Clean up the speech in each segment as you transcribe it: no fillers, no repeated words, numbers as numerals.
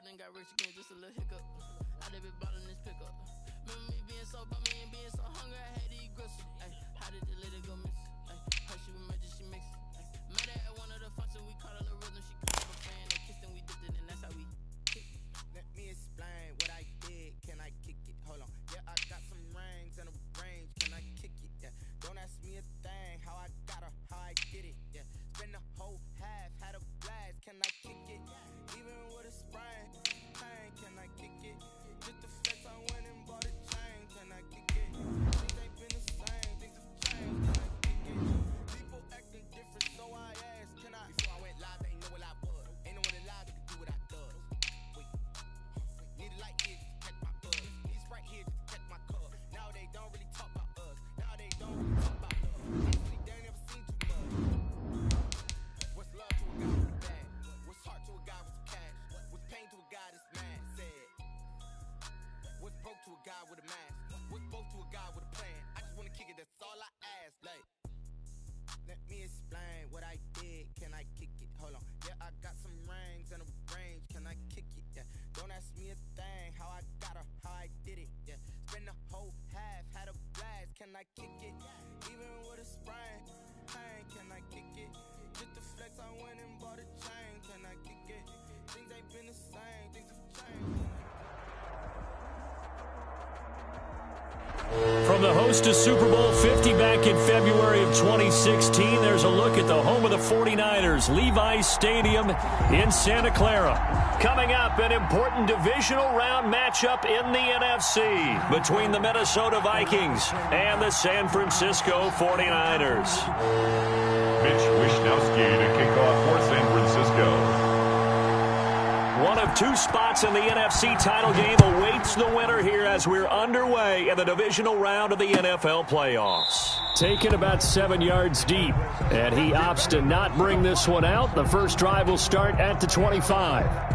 then got rich again, just a little hiccup. I done been ballin' this pickup. Remember me being so bummy and being so hungry, I had to eat gristle. Ay, how did the lady go miss? Ay, how she remember she mix it. Ay, met her at one of the functions, we caught a little rhythm. She called up a fan, they kissed and we dipped it, and that's how we kick it. Let me explain what I did. Can I kick it? Hold on. Yeah, I got some rings and a range. Can I kick it? Yeah. Don't ask me a thing. How I got her, how I did it. Yeah. Spend the whole half, had a blast. Can I kick it? Even with a sprain, pain. Can I kick it? Just the flex, I went and bought a chain. Can I kick it? Things ain't been the same. Things have changed. Can I kick it? People acting different, so I asked. Can I? Before I went live, they ain't know what I was. Ain't no one alive that could do what I does. Wait. Need a light here just to catch my buzz. Need Sprite here just to catch my cup. Now they don't really talk about us. Now they don't really talk about love. Honestly, they ain't never seen too much. What's love to a guy with a bag? What's heart to a guy with some cash? What's pain to a guy that's mad? Said. What's broke to a guy with a mask? What's broke to a guy with a plan? I just wanna kick it, that's all I ask. Like, let me explain what I did. Can I kick it? Hold on. Yeah, I got some rings and a range. Can I kick it? Yeah. Don't ask me a thing. How I got her, how I did it. Yeah. Spend the whole half, had a blast. Can I kick it? Even with a sprain, pain. Can I kick it? Just the flex, I went and bought a chain. Can I kick it? Things ain't been the same. Things have changed. From the host to Super Bowl 50 back in February of 2016, there's a look at the home of the 49ers, Levi's Stadium in Santa Clara. Coming up, an important divisional round matchup in the NFC between the Minnesota Vikings and the San Francisco 49ers. Mitch Wishnowsky to kick off for San Francisco. One of two spots in the NFC title game awaits the winner here as we're underway in the divisional round of the NFL playoffs. Taken about 7 yards deep, and he opts to not bring this one out. The first drive will start at the 25.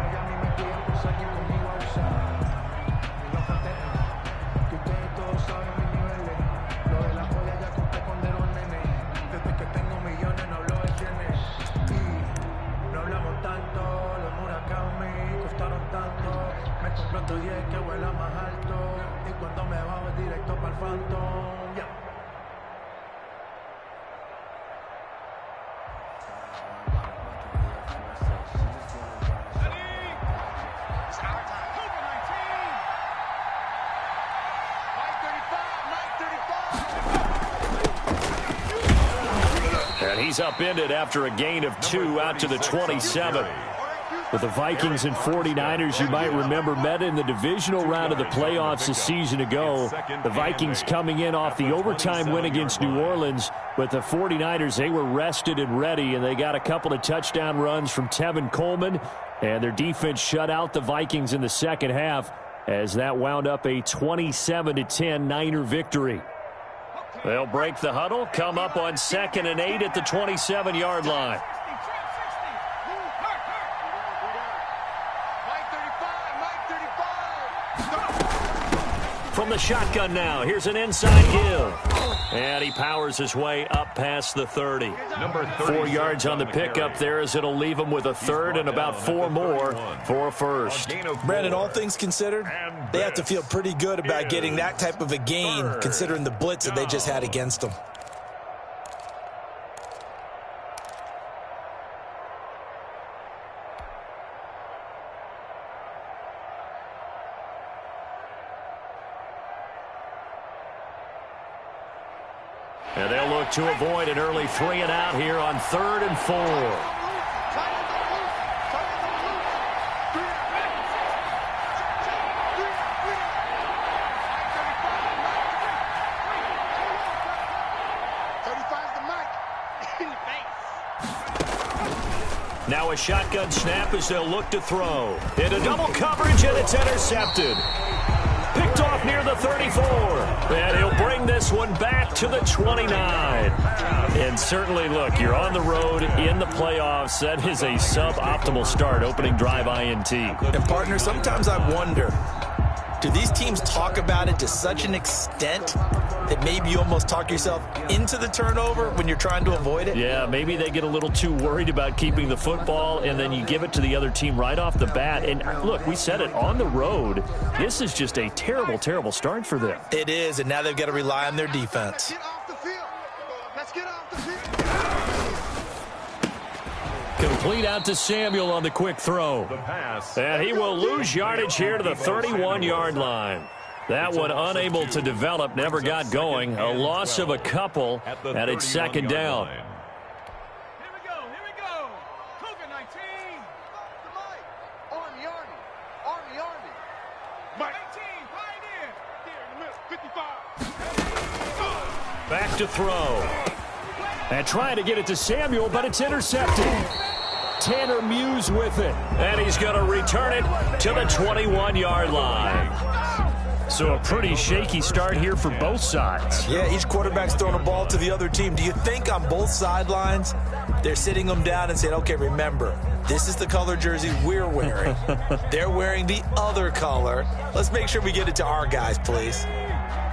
And he's upended after a gain of 2 out to the 27. With the Vikings and 49ers, you might remember, met in the divisional round of the playoffs a season ago. The Vikings coming in off the overtime win against New Orleans. But the 49ers, they were rested and ready, and they got a couple of touchdown runs from Tevin Coleman. And their defense shut out the Vikings in the second half as that wound up a 27-10 Niner victory. They'll break the huddle, come up on 2nd and 8 at the 27-yard line. From the shotgun now, here's an inside give. And he powers his way up past the 30. Number 4 yards on the pickup there as it'll leave him with a third and about 4 more for a first. Brandon, all things considered, they have to feel pretty good about getting that type of a gain considering the blitz that they just had against them. And they'll look to avoid an early 3 and out here on 3rd and 4. Now a shotgun snap as they'll look to throw. Into double coverage, and it's intercepted. Picked off near the 34. And he'll bring this one back to the 29. And certainly, look, you're on the road in the playoffs. That is a suboptimal start, opening drive INT. And, partner, sometimes I wonder, do these teams talk about it to such an extent that maybe you almost talk yourself into the turnover when you're trying to avoid it? Yeah, maybe they get a little too worried about keeping the football, and then you give it to the other team right off the bat. And look, we said it, on the road, this is just a terrible, terrible start for them. It is, and now they've got to rely on their defense. Get off the field. Let's get off the field. Complete out to Samuel on the quick throw. And he will lose yardage here to the 31-yard line. That one unable to develop, never got going. A loss of a couple, and it's second down. Here we go. Cougar 19. Army. Mike 18, Pioneer. Here in the middle, 55. Back to throw. And trying to get it to Samuel, but it's intercepted. Tanner Muse with it. And he's going to return it to the 21-yard line. So a pretty shaky start here for both sides. Yeah, each quarterback's throwing a ball to the other team. Do you think on both sidelines they're sitting them down and saying, okay, remember, this is the color jersey we're wearing. They're wearing the other color. Let's make sure we get it to our guys, please.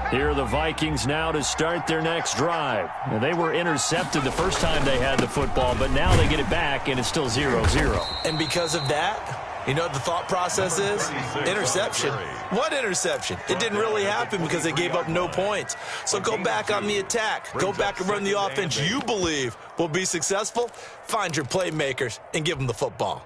Here are the Vikings now to start their next drive. Now, they were intercepted the first time they had the football, but now they get it back, and it's still 0-0. And because of that, you know what the thought process is? Interception. What interception? It didn't really happen because they gave up no points. So go back on the attack. Go back and run the offense you believe will be successful. Find your playmakers and give them the football.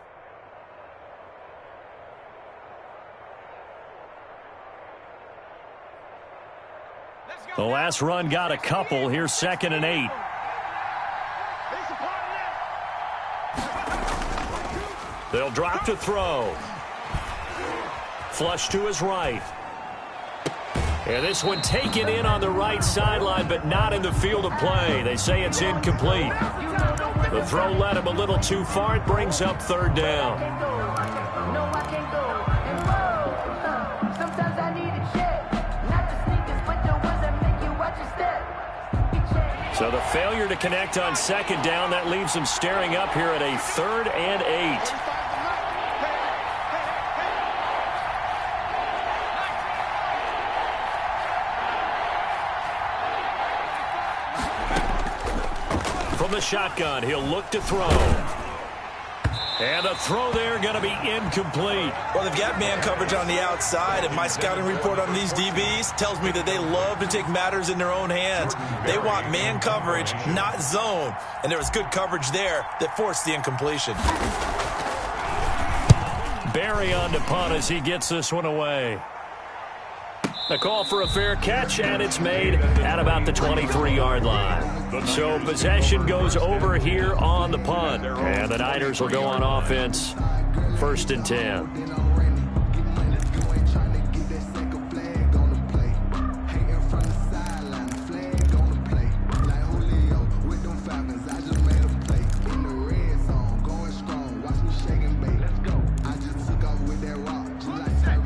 The last run got a couple. Here's 2nd and 8. They'll drop to throw. Flush to his right. And this one taken in on the right sideline, but not in the field of play. They say it's incomplete. The throw led him a little too far. It brings up 3rd down. So the failure to connect on 2nd down, that leaves them staring up here at a 3rd and 8. From the shotgun, he'll look to throw. And the throw there going to be incomplete. Well, they've got man coverage on the outside, and my scouting report on these DBs tells me that they love to take matters in their own hands. They want man coverage, not zone. And there was good coverage there that forced the incompletion. Barry on to punt as he gets this one away. A call for a fair catch, and it's made at about the 23-yard line. So possession goes over here on the punt, and the Niners will go on offense, 1st and 10.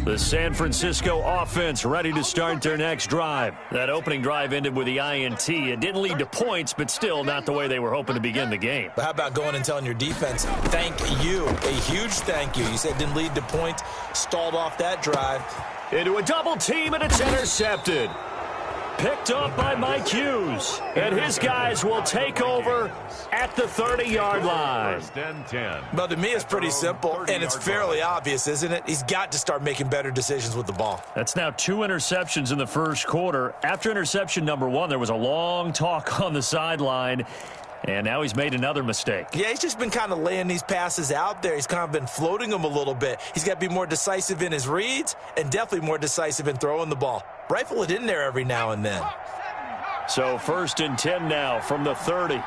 The San Francisco offense ready to start their next drive. That opening drive ended with the INT. It didn't lead to points, but still not the way they were hoping to begin the game. But how about going and telling your defense, thank you, a huge thank you. You said it didn't lead to points, stalled off that drive. Into a double team, and it's intercepted. Picked up by Mike Hughes. And his guys will take over at the 30-yard line. Well, to me, it's pretty simple, and it's fairly obvious, isn't it? He's got to start making better decisions with the ball. That's now 2 interceptions in the first quarter. After interception number 1, there was a long talk on the sideline. And now he's made another mistake. Yeah, he's just been kind of laying these passes out there. He's kind of been floating them a little bit. He's got to be more decisive in his reads and definitely more decisive in throwing the ball. Rifle it in there every now and then. So 1st and 10 now from the 30.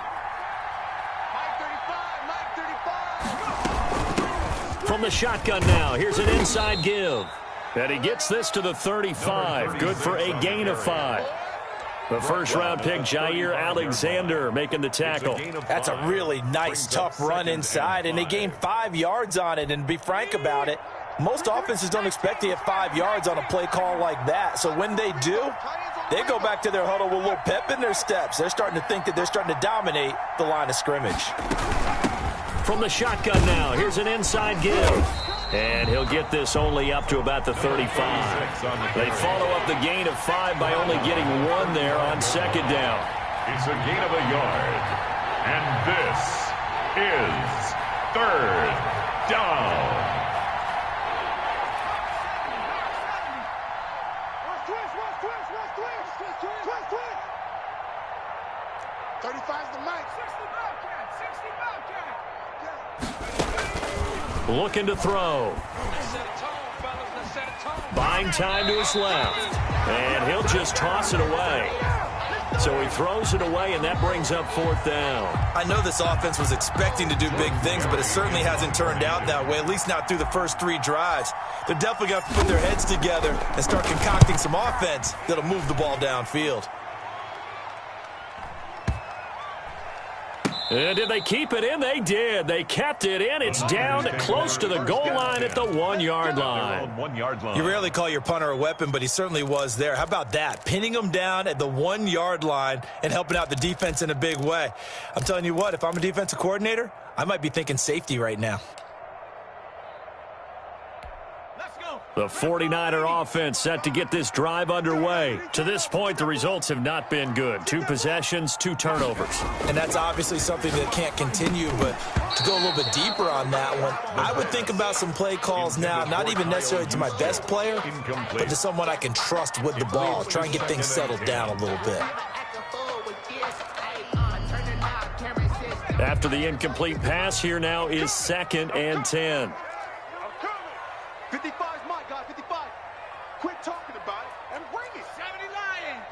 From the shotgun now, here's an inside give. And he gets this to the 35. Good for a gain of 5. The first-round pick, Jair Alexander, making the tackle. That's a really nice, tough run inside, and they gained 5 yards on it. And to be frank about it, most offenses don't expect to get 5 yards on a play call like that. So when they do, they go back to their huddle with a little pep in their steps. They're starting to think that they're starting to dominate the line of scrimmage. From the shotgun now, here's an inside give. And he'll get this only up to about the 35. They follow up the gain of 5 by only getting 1 there on second down. It's a gain of a yard. And this is third down. Looking to throw. Buying time to his left. And he'll just toss it away. So he throws it away, and that brings up 4th down. I know this offense was expecting to do big things, but it certainly hasn't turned out that way, at least not through the first 3 drives. They're definitely going to have to put their heads together and start concocting some offense that'll move the ball downfield. And did they keep it in? They did. They kept it in. It's down close to the goal line at the 1-yard line. You rarely call your punter a weapon, but he certainly was there. How about that? Pinning him down at the 1-yard line and helping out the defense in a big way. I'm telling you what, if I'm a defensive coordinator, I might be thinking safety right now. The 49er offense set to get this drive underway. To this point, the results have not been good. 2 possessions, 2 turnovers. And that's obviously something that can't continue, but to go a little bit deeper on that one, I would think about some play calls now, not even necessarily to my best player, but to someone I can trust with the ball. Try and get things settled down a little bit. After the incomplete pass, here now is 2nd and 10. 55 is my guy, 55. Quit talking about it and bring it. 70 Lions.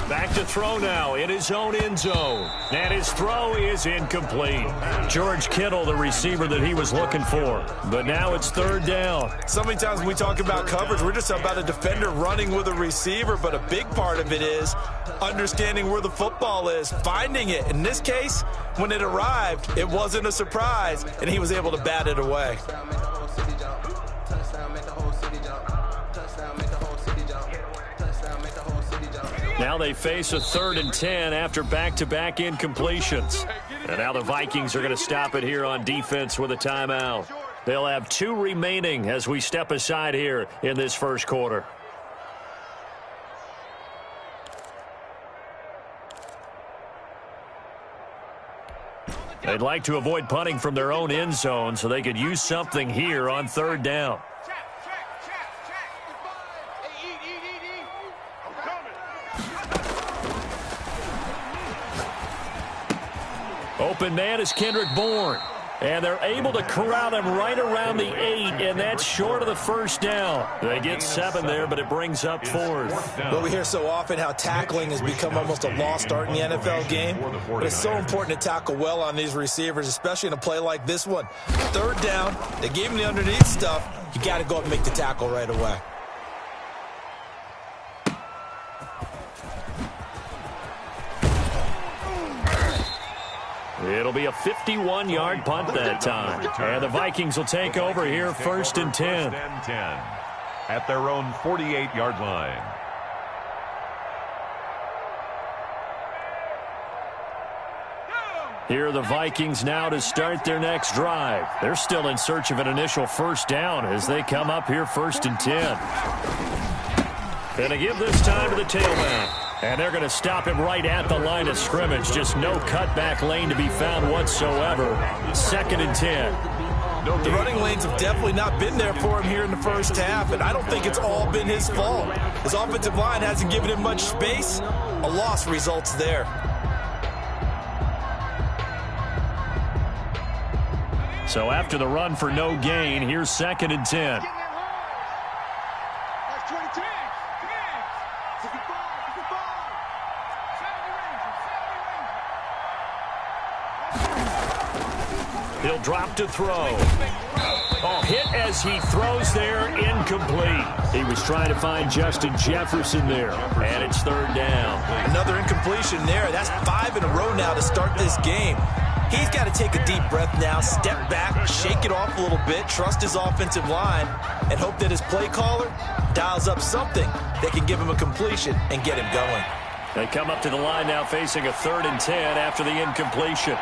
Back to throw now in his own end zone. And his throw is incomplete. George Kittle, the receiver that he was looking for. But now it's 3rd down. So many times when we talk about coverage, we're just about a defender running with a receiver, but a big part of it is understanding where the football is, finding it. In this case, when it arrived, it wasn't a surprise, and he was able to bat it away. Now they face a 3rd and 10 after back-to-back incompletions. And now the Vikings are going to stop it here on defense with a timeout. They'll have 2 remaining as we step aside here in this first quarter. They'd like to avoid punting from their own end zone so they could use something here on 3rd down. Open man is Kendrick Bourne. And they're able to corral him right around the 8, and that's short of the 1st down. They get 7 there, but it brings up 4th. But we hear so often how tackling has become almost a lost art in the NFL game. But it's so important to tackle well on these receivers, especially in a play like this one. 3rd down, they gave him the underneath stuff. You got to go up and make the tackle right away. It'll be a 51-yard punt that time. And the Vikings will take over here 1st and 10. At their own 48-yard line. Here are the Vikings now to start their next drive. They're still in search of an initial 1st down as they come up here 1st and 10. Gonna give this time to the tailback. And they're going to stop him right at the line of scrimmage. Just no cutback lane to be found whatsoever. 2nd and 10. The running lanes have definitely not been there for him here in the first half, and I don't think it's all been his fault. His offensive line hasn't given him much space. A loss results there. So after the run for no gain, here's 2nd and 10. He'll drop to throw. Oh, hit as he throws there, incomplete. He was trying to find Justin Jefferson there, and it's 3rd down. Another incompletion there. That's 5 in a row now to start this game. He's got to take a deep breath now, step back, shake it off a little bit, trust his offensive line, and hope that his play caller dials up something that can give him a completion and get him going. They come up to the line now facing a 3rd and 10 after the incompletion.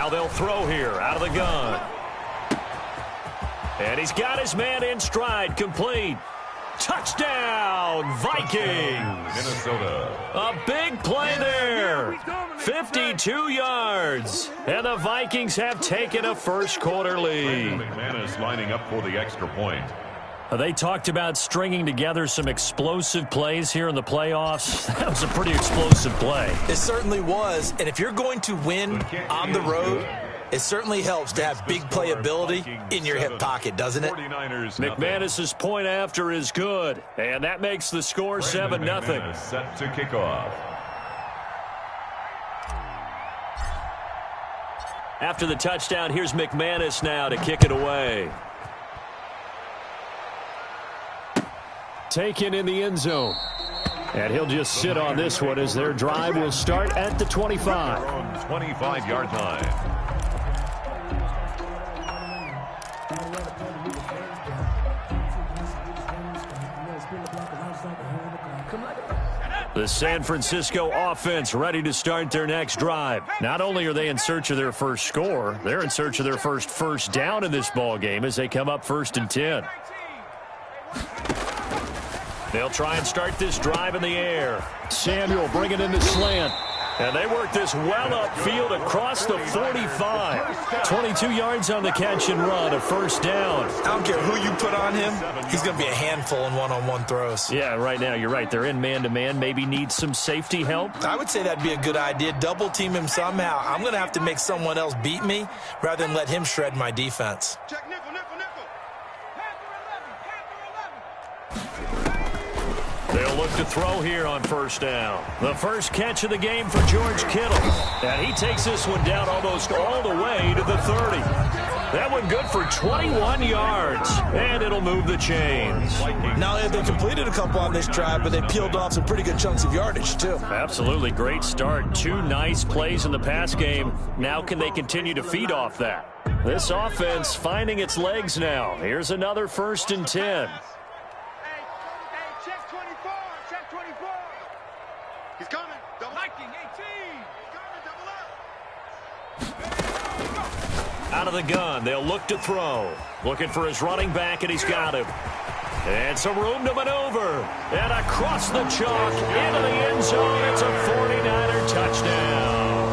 Now they'll throw here out of the gun. And he's got his man in stride, complete. Touchdown, Vikings! Minnesota. A big play there. 52 yards. And the Vikings have taken a first-quarter lead. McManus lining up for the extra point. They talked about stringing together some explosive plays here in the playoffs. That was a pretty explosive play. It certainly was. And if you're going to win on the road, it certainly helps to have big playability in your hip pocket, doesn't it? McManus's point after is good, and that makes the score 7-0. Set to kick off. After the touchdown, here's McManus now to kick it away. Taken in the end zone. And he'll just sit on this one as their drive will start at the 25. 25-yard line. The San Francisco offense ready to start their next drive. Not only are they in search of their first score, they're in search of their first down in this ball game as they come up 1st and 10. They'll try and start this drive in the air. Samuel bringing in the slant. And they work this well upfield across the 45. 22 yards on the catch and run, a first down. I don't care who you put on him. He's going to be a handful in one-on-one throws. Yeah, right now, you're right. They're in man-to-man. Maybe need some safety help. I would say that'd be a good idea. Double team him somehow. I'm going to have to make someone else beat me rather than let him shred my defense. Check nickel, nickel, nickel. They'll look to throw here on first down. The first catch of the game for George Kittle. And he takes this one down almost all the way to the 30. That one good for 21 yards. And it'll move the chains. Not only have they completed a couple on this drive, but they peeled off some pretty good chunks of yardage, too. Absolutely. Great start. 2 nice plays in the pass game. Now can they continue to feed off that? This offense finding its legs now. Here's another 1st and 10. Check 24. Check 24. He's coming. Double. Viking 18. He's coming. Double up. Out of the gun. They'll look to throw. Looking for his running back, and he's got him. And some room to maneuver. And across the chalk into the end zone. It's a 49er touchdown.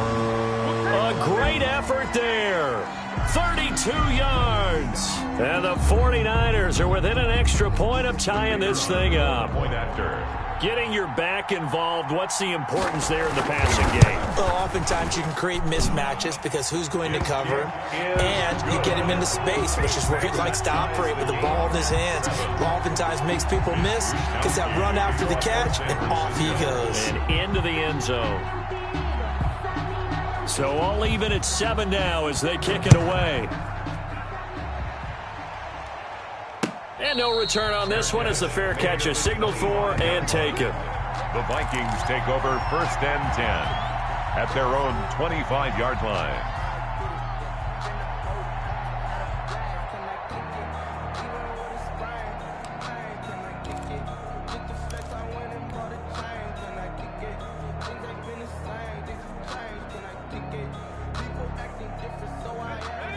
A great effort there. 32 yards. And the 49ers are within an extra point of tying this thing up. Point after. Getting your back involved, what's the importance there in the passing game? Well, oftentimes you can create mismatches because who's going to cover him, and you get him into space, which is where he likes to operate with the ball in his hands. Oftentimes makes people miss, gets that run after the catch, and off he goes. And into the end zone. So all even at 7 now as they kick it away. And no return on this one as the fair catch is signaled for and taken. The Vikings take over 1st and 10 at their own 25-yard line.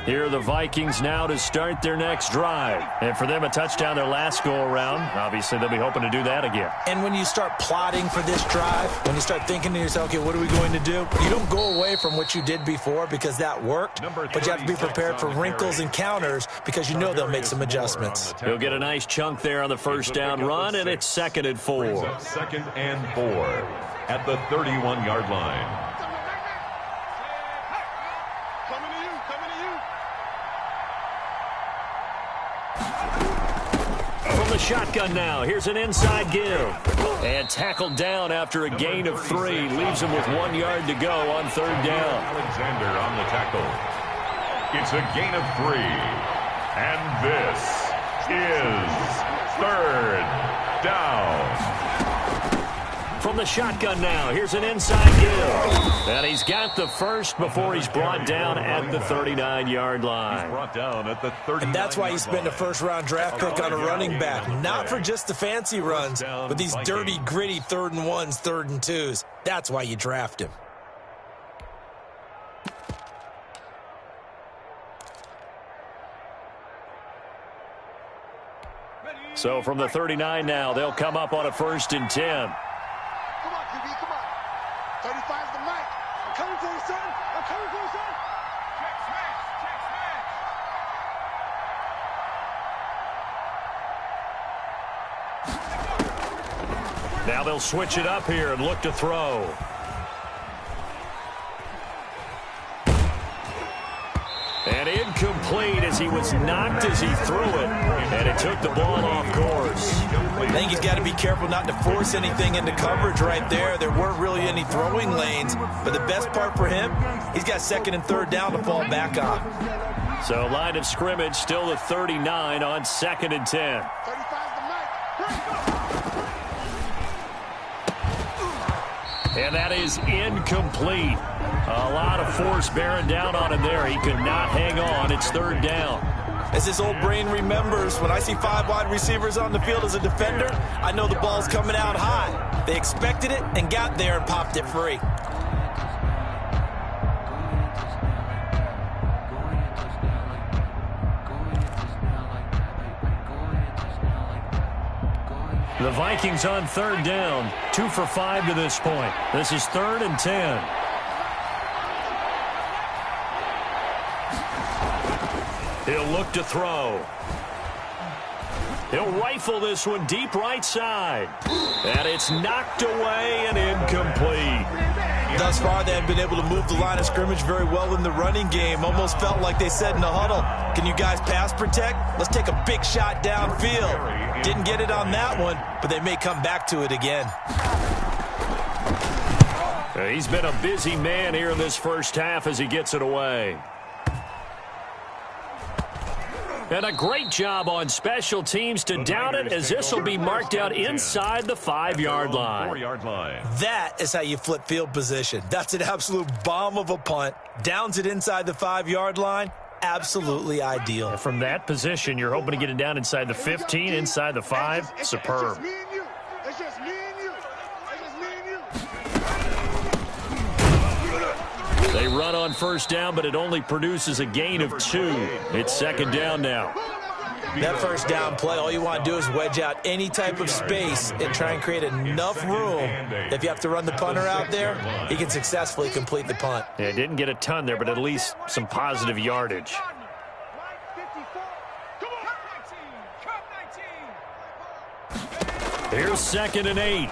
Here are the Vikings now to start their next drive. And for them, a touchdown their last go-around. Obviously, they'll be hoping to do that again. And when you start plotting for this drive, when you start thinking to yourself, okay, what are we going to do? You don't go away from what you did before because that worked, but you have to be prepared for wrinkles and counters because you know they'll make some adjustments. He'll get a nice chunk there on the first down run, and it's 2nd and 4. 2nd and 4 at the 31-yard line. The shotgun now. Here's an inside give. And tackled down after a gain of 3. Leaves him with 1 yard to go on 3rd down. Alexander on the tackle. It's a gain of 3. And this is 3rd down. From the shotgun now, here's an inside give. And he's got the first before he's brought down at the 39-yard line. He's brought down at the 39. And that's why you spend a first-round draft pick on a running back. Not for just the fancy runs, but these dirty, gritty 3rd and 1s, 3rd and 2s. That's why you draft him. So from the 39 now, they'll come up on a 1st and 10. Come on, QB, come on. 35's the mic. I'm coming for you, son. I'm coming for you, son. Check smash. Check smash. Now they'll switch it up here and look to throw. And incomplete as he was knocked as he threw it. And it took the ball off course. I think he's got to be careful not to force anything into coverage right there. There weren't really any throwing lanes. But the best part for him, he's got 2nd and 3rd down to fall back on. So line of scrimmage still the 39 on 2nd and 10. 35's the mic. And that is incomplete. A lot of force bearing down on him there. He could not hang on. It's 3rd down. As his old brain remembers, when I see 5 wide receivers on the field as a defender, I know the ball's coming out high. They expected it and got there and popped it free. The Vikings on 3rd down. 2 for 5 to this point. This is 3rd and 10. He'll look to throw. He'll rifle this one deep right side. And it's knocked away and incomplete. Thus far, they have been able to move the line of scrimmage very well in the running game. Almost felt like they said in the huddle, can you guys pass protect? Let's take a big shot downfield. Didn't get it on that one, but they may come back to it again. He's been a busy man here in this first half as he gets it away. And a great job on special teams to down it, as this will be marked out inside the 5-yard line. 4-yard line. That is how you flip field position. That's an absolute bomb of a punt. Downs it inside the 5-yard line. Absolutely ideal. And from that position, you're hoping to get it down inside the 15, inside the 5. Superb. It's just me and you. It's just me and you. It's just me and you. They run on 1st down, but it only produces a gain of 2. It's 2nd down now. That 1st down play, all you want to do is wedge out any type of space and try and create enough room. If you have to run the punter out there, he can successfully complete the punt. Yeah, didn't get a ton there, but at least some positive yardage. Here's 2nd and 8.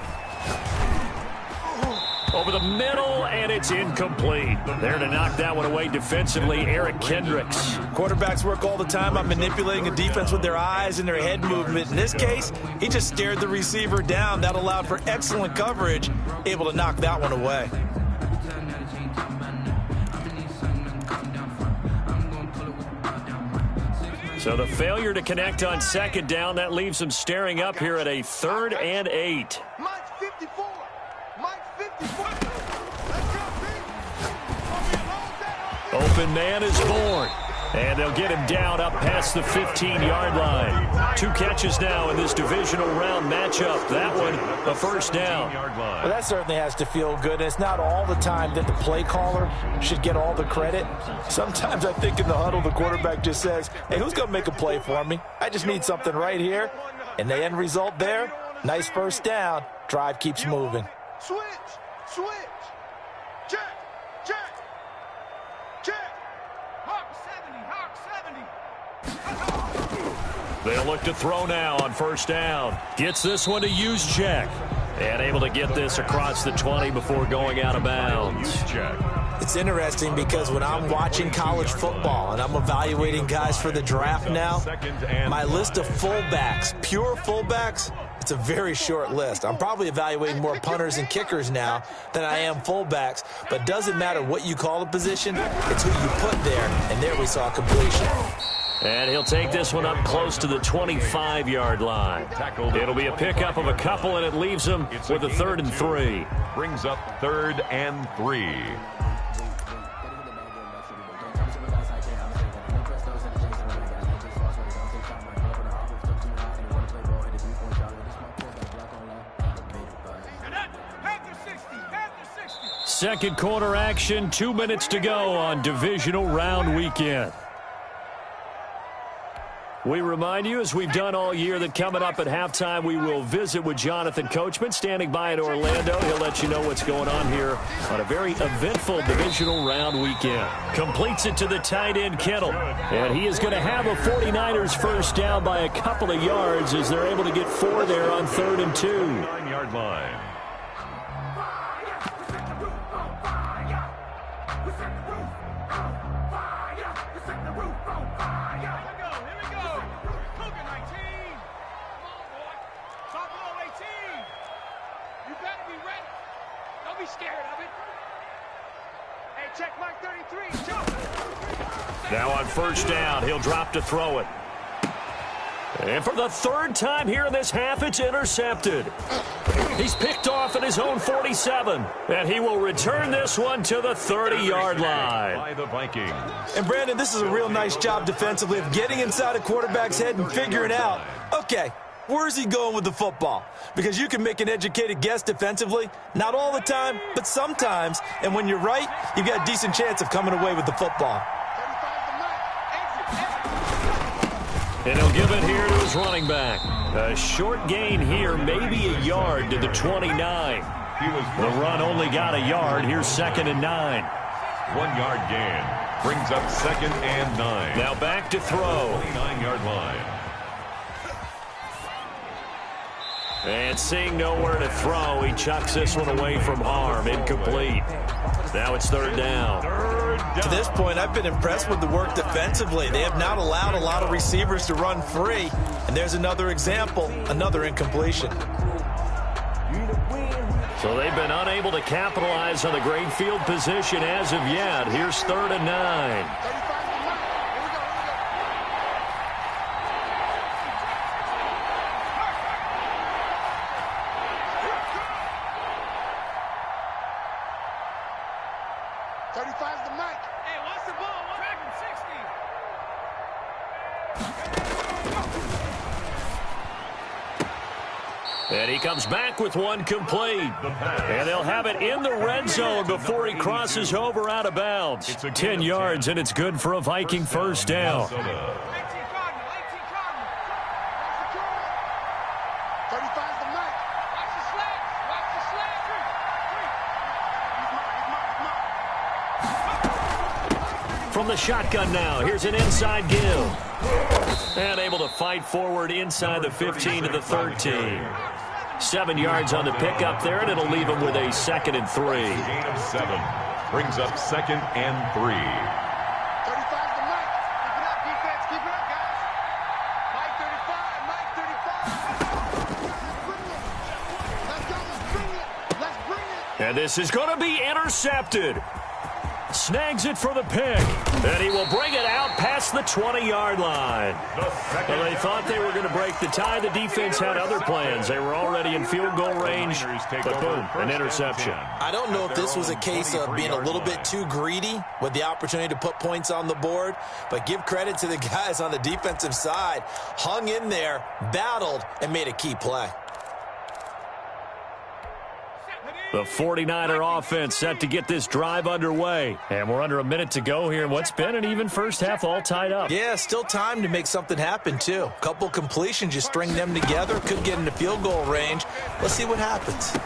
Over the middle, and it's incomplete. There to knock that one away defensively, Eric Kendricks. Quarterbacks work all the time on manipulating a defense with their eyes and their head movement. In this case, he just stared the receiver down. That allowed for excellent coverage, able to knock that one away. So the failure to connect on 2nd down, that leaves him staring up here at a 3rd and 8. Mike 54. Mike 54. Let's go, B. Open man is born. And they'll get him down up past the 15-yard line. 2 catches now in this divisional round matchup. That one, a 1st down. Well, that certainly has to feel good. And it's not all the time that the play caller should get all the credit. Sometimes I think in the huddle, the quarterback just says, hey, who's going to make a play for me? I just need something right here. And the end result there, nice 1st down. Drive keeps moving. Switch. Check. Hawk 70. They'll look to throw now on 1st down. Gets this one to Juszczyk. And able to get this across the 20 before going out of bounds. It's interesting because when I'm watching college football and I'm evaluating guys for the draft now, my list of fullbacks, pure fullbacks, it's a very short list. I'm probably evaluating more punters and kickers now than I am fullbacks, but it doesn't matter what you call the position, it's who you put there, and there we saw completion. And he'll take this one up close to the 25-yard line. It'll be a pickup of a couple, and it leaves him with a 3rd and 3. Brings up 3rd and 3. Second quarter action, 2 minutes to go on divisional round weekend. We remind you, as we've done all year, that coming up at halftime, we will visit with Jonathan Coachman, standing by in Orlando. He'll let you know what's going on here on a very eventful divisional round weekend. Completes it to the tight end, Kittle. And he is going to have a 49ers first down by a couple of yards as they're able to get 4 there on 3rd and 2. 9-yard line. Now on first down, he'll drop to throw it. And for the 3rd time here in this half, it's intercepted. He's picked off at his own 47. And he will return this one to the 30-yard line. By the Vikings. And, Brandon, this is a real nice job defensively of getting inside a quarterback's head and figuring out, okay, where's he going with the football? Because you can make an educated guess defensively. Not all the time, but sometimes. And when you're right, you've got a decent chance of coming away with the football. And he'll give it here to his running back. A short gain here, maybe a yard to the 29. The run only got a yard. Here's 2nd and 9. 1-yard gain. Brings up 2nd and 9. Now back to throw. 29-yard line. And seeing nowhere to throw, he chucks this one away from harm. Incomplete. Now it's 3rd down. To this point, I've been impressed with the work defensively. They have not allowed a lot of receivers to run free. And there's another example, another incompletion. So they've been unable to capitalize on the great field position as of yet. Here's 3rd and 9. And he comes back with one complete. And they'll have it in the red zone before he crosses over out of bounds. 10 yards, and it's good for a Viking first down. 35 the mic. Watch the slap. Watch the slap. From the shotgun now, here's an inside give. And able to fight forward inside the 15 to the 13. 7 yards on the pickup there, and it'll leave him with a 2nd and 3. Gain of 7. Brings up 2nd and 3. 35's the mic. Keep it up, defense. Keep it up, guys. Mike 35. Mike 35. Let's go. Let's bring it. Let's bring it. And this is going to be intercepted. Snags it for the pick. And he will bring it out past the 20-yard line. Well, they thought they were going to break the tie. The defense had other plans. They were already in field goal range. But boom, an interception. I don't know if this was a case of being a little bit too greedy with the opportunity to put points on the board, but give credit to the guys on the defensive side. Hung in there, battled, and made a key play. The 49er offense set to get this drive underway. And we're under a minute to go here in what's been an even first half, all tied up. Yeah, still time to make something happen, too. Couple completions, you string them together, could get into field goal range. Let's see what happens.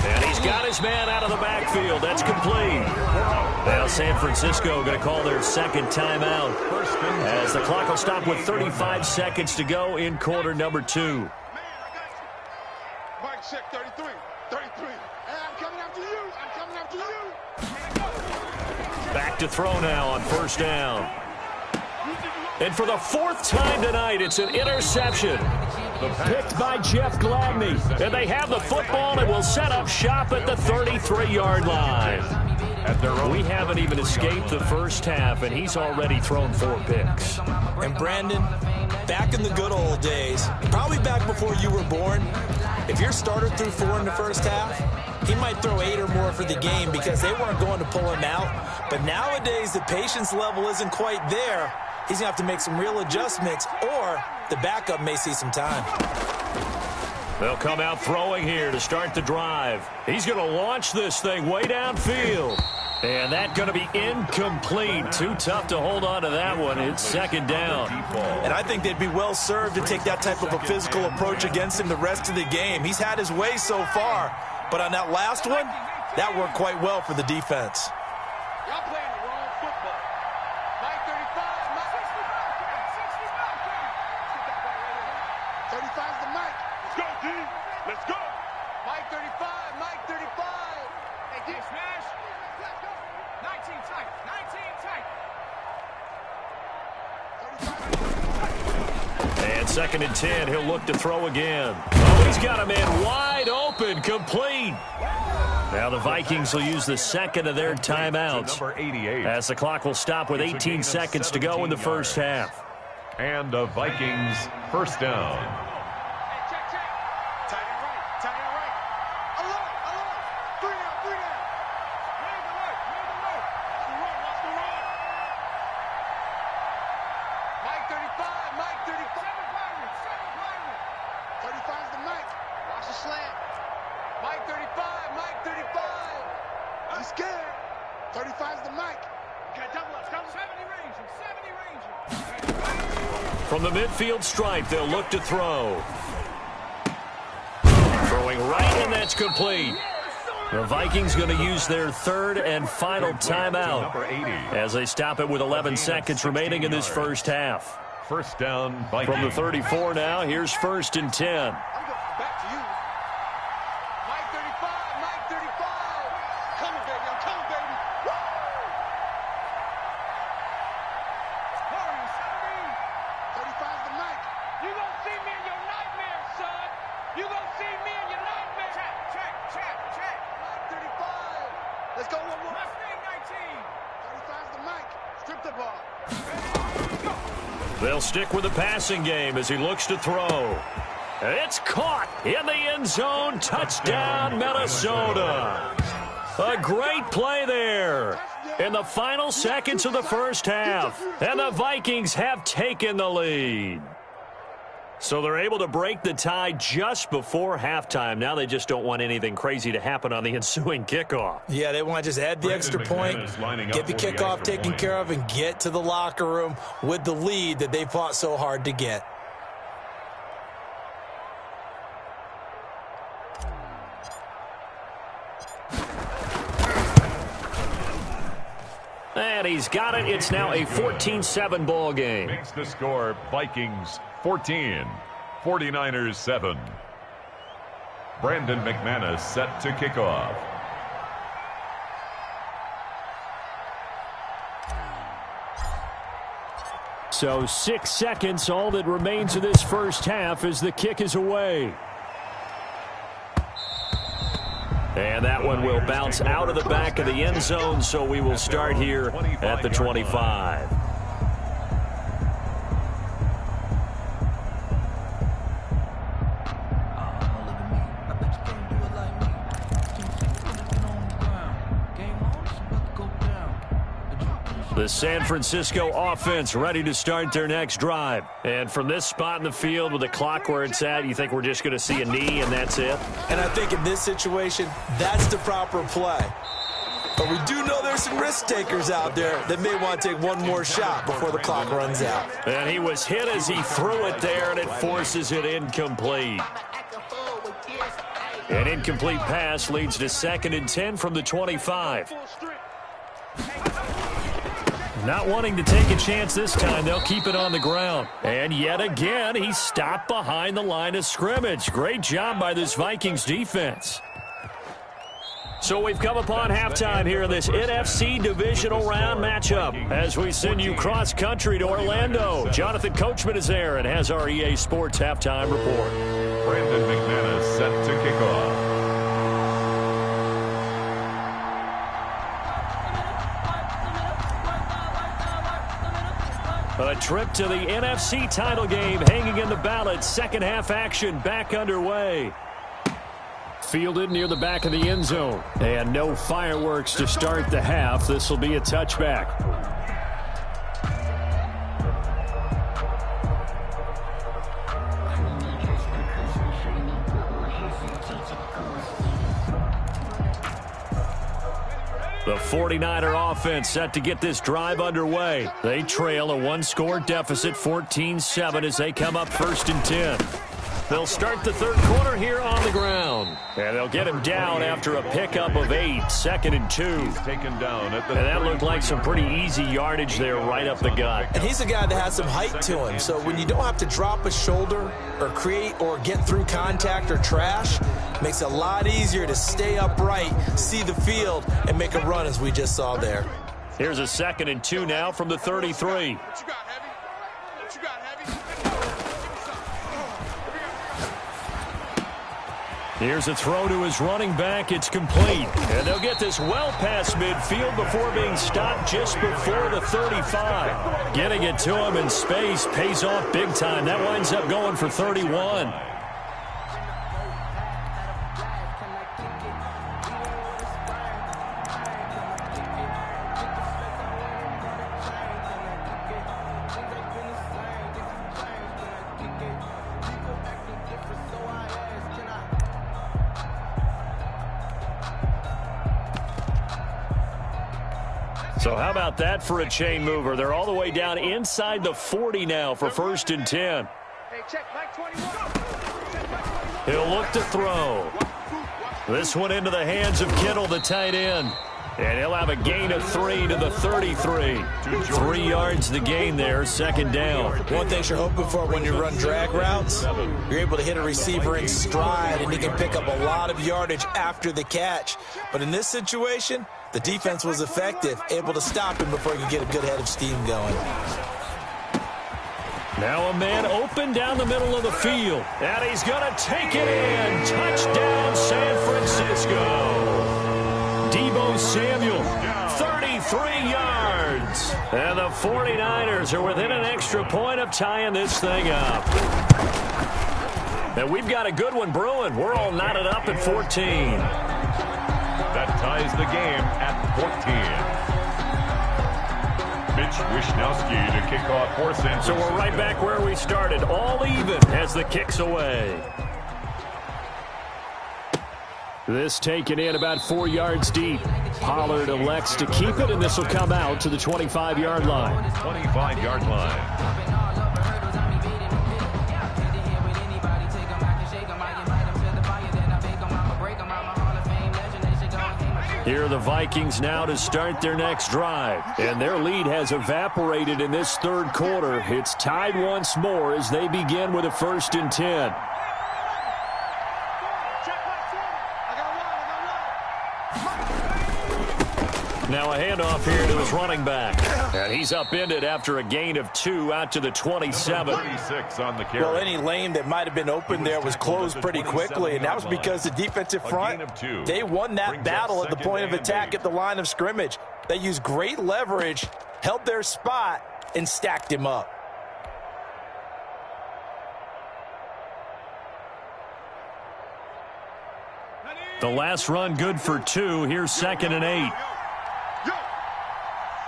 And he's got his man out of the backfield. That's complete. Now San Francisco going to call their 2nd timeout as the clock will stop with 35 seconds to go in quarter number 2. Mike, check 33. 33. Hey, I'm coming after you. I'm coming after you. Back to throw now on first down. And for the 4th time tonight, it's an interception. Picked by Jeff Gladney. And they have the football and will set up shop at the 33-yard line. We haven't even escaped the first half, and he's already thrown 4 picks. And Brandon, back in the good old days, probably back before you were born, if your starter threw 4 in the first half, he might throw 8 or more for the game because they weren't going to pull him out. But nowadays, the patience level isn't quite there. He's going to have to make some real adjustments, or the backup may see some time. They'll come out throwing here to start the drive. He's going to launch this thing way downfield. And that's going to be incomplete. Too tough to hold on to that one. It's second down. And I think they'd be well served to take that type of a physical approach against him the rest of the game. He's had his way so far. But on that last one, that worked quite well for the defense. Y'all playing the wrong football. Mike 35, Mike 65. 35's the Mike. Let's go, D. Let's go. Mike 35, Mike 35. Hey, D, smash. 19 tight, 19 tight. And second and 10, he'll look to throw again. Oh, he's got a man wide open, complete. Now the Vikings will use the second of their timeouts Number 88. as the clock will stop with 18 seconds to go in the first half. And the Vikings first down. Hey, check. Tight end right. Alert. 3 down. Raise alert. Watch the run. Mike 35, Mike 35. 35's the Mike. Watch the slant. Mike 35, Mike 35. I'm scared. 35's the Mike. Okay, double up. 70 range. From the midfield stripe, they'll look to throw. Throwing right, and that's complete. The Vikings going to use their third and final timeout Number 80. as they stop it with 11 seconds remaining in this first half. First down, Vikings. From the 34 now, here's first and 10. I'm going back to you. Mike 35, Mike 35. Coming, baby. I'm coming, baby. Woo! 35's the Mike. You gonna see me in your nightmare, son. You gonna see me in your nightmare. Check. Mike 35. Let's go one more. Mustang 19. 35's the Mike. Strip the ball. They'll stick with the passing game as he looks to throw. It's caught in the end zone. Touchdown, Minnesota. A great play there in the final seconds of the first half. And the Vikings have taken the lead. So they're able to break the tie just before halftime. Now they just don't want anything crazy to happen on the ensuing kickoff. Yeah, they want to just add the extra point, get the kickoff taken care of, and get to the locker room with the lead that they fought so hard to get. And he's got it. It's now a 14-7 ball game. Makes the score Vikings 14, 49ers 7. Brandon McManus set to kick off. So 6 seconds, all that remains of this first half as the kick is away. And that one will bounce out of the back of the end zone, so we will start here at the 25. The San Francisco offense ready to start their next drive. And from this spot in the field with the clock where it's at, you think we're just going to see a knee and that's it? And I think in this situation, that's the proper play. But we do know there's some risk takers out there that may want to take one more shot before the clock runs out. And he was hit as he threw it there, and it forces it incomplete. An incomplete pass leads to 2nd and 10 from the 25. Not wanting to take a chance this time, they'll keep it on the ground. And yet again, he stopped behind the line of scrimmage. Great job by this Vikings defense. So we've come upon halftime here in this NFC divisional round matchup as we send you cross-country to Orlando. Jonathan Coachman is there and has our EA Sports halftime report. Brandon McManus set to kick off. A trip to the NFC title game hanging in the balance. Second half action back underway. Fielded near the back of the end zone. And no fireworks to start the half. This will be a touchback. The 49er offense set to get this drive underway. They trail a one-score deficit, 14-7, as they come up 1st and 10. They'll start the third quarter here on the ground. And they'll get him down after a pickup of 8, 2nd and 2. He's taken down at the and that looked like some pretty easy yardage there right up the gut. And he's a guy that has some height to him. So when you don't have to drop a shoulder or create or get through contact or trash, makes it a lot easier to stay upright, see the field, and make a run as we just saw there. Here's a 2nd and 2 now from the 33. What you got, Heavy? What you got, Heavy? Here's a throw to his running back. It's complete. And they'll get this well past midfield before being stopped just before the 35. Getting it to him in space pays off big time. That winds up going for 31. So how about that for a chain mover? They're all the way down inside the 40 now for 1st and 10. Hey, check, Mike 21. He'll look to throw. This one into the hands of Kittle, the tight end. And he'll have a gain of 3 to the 33. 3 yards the gain there, 2nd down. One thing you're hoping for when you run drag routes, you're able to hit a receiver in stride, and he can pick up a lot of yardage after the catch. But in this situation, the defense was effective, able to stop him before he could get a good head of steam going. Now a man open down the middle of the field. And he's going to take it in. Touchdown, San Francisco. Deebo Samuel, 33 yards. And the 49ers are within an extra point of tying this thing up. And we've got a good one brewing. We're all knotted up at 14. That ties the game at 14. Mitch Wishnowsky to kick off for San Francisco. So we're right back where we started, all even as the kick's away. This taken in about 4 yards deep. Pollard elects to keep it, and this will come out to the 25-yard line. 25-yard line. Here are the Vikings now to start their next drive. And their lead has evaporated in this third quarter. It's tied once more as they begin with a 1st and 10. Now a handoff here to his running back. And he's upended after a gain of 2 out to the 27. 36 on the carry. Well, any lane that might have been open there was closed pretty quickly, and that was because the defensive front, they won that battle at the point of attack at the line of scrimmage. They used great leverage, held their spot, and stacked him up. The last run good for 2. Here's 2nd and 8.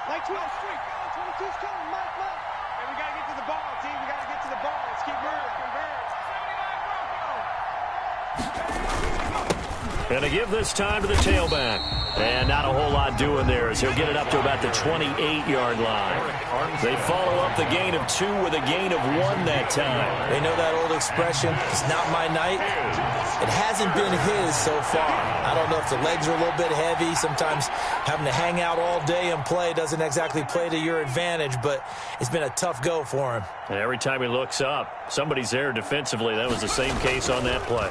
Mike 12 street. 22's coming, Mike. Hey, we got to get to the ball, team. We got to get to the ball. Let's keep moving. And to give this time to the tailback. And not a whole lot doing there as he'll get it up to about the 28-yard line. They follow up the gain of 2 with a gain of 1 that time. They know that old expression, it's not my night. It hasn't been his so far. I don't know if the legs are a little bit heavy. Sometimes having to hang out all day and play doesn't exactly play to your advantage, but it's been a tough go for him. And every time he looks up, somebody's there defensively. That was the same case on that play.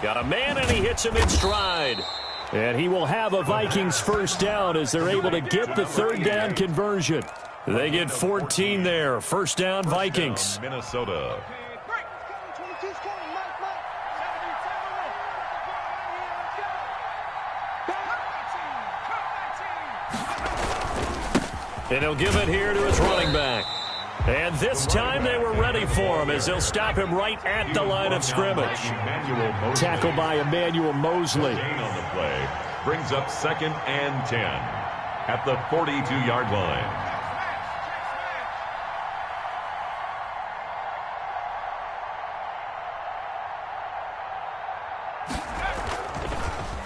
Got a man, and he hits him in stride. And he will have a Vikings 1st down as they're able to get the 3rd down conversion. They get 14 there. 1st down, Vikings. Minnesota. And he'll give it here to his running back. And this time they were ready for him as they'll stop him right at the line of scrimmage. Tackled by Emmanuel Mosley. Gain on the play brings up 2nd and 10 at the 42-yard line.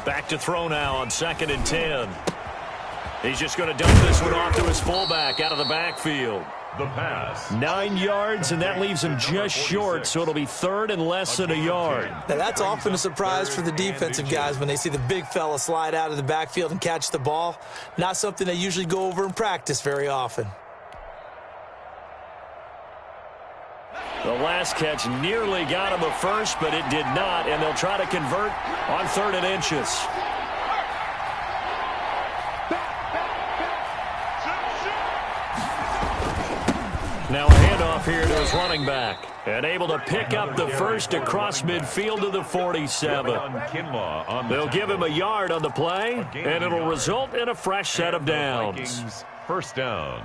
Back to throw now on 2nd and 10. He's just going to dump this one off to his fullback out of the backfield. The pass. 9 yards, and that leaves him just short, so it'll be 3rd and less than a yard. Now, that's often a surprise for the defensive guys when they see the big fella slide out of the backfield and catch the ball. Not something they usually go over in practice very often. The last catch nearly got him a first, but it did not, and they'll try to convert on 3rd and inches. Now a handoff here to his running back. And able to pick up the first across midfield to the 47. They'll give him a yard on the play, and it'll result in a fresh set of downs. First down.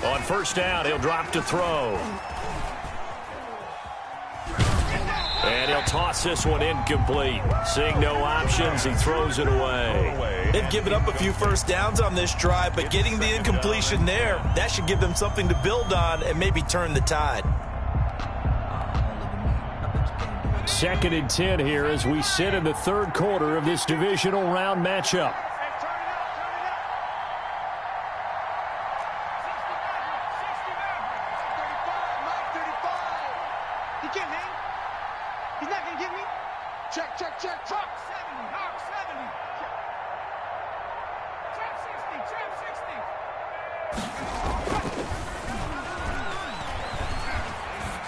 On first down, he'll drop to throw. And he'll toss this one incomplete. Seeing no options, he throws it away. They've given up a few first downs on this drive, but getting the incompletion there, that should give them something to build on and maybe turn the tide. 2nd and 10 here as we sit in the 3rd quarter of this divisional round matchup.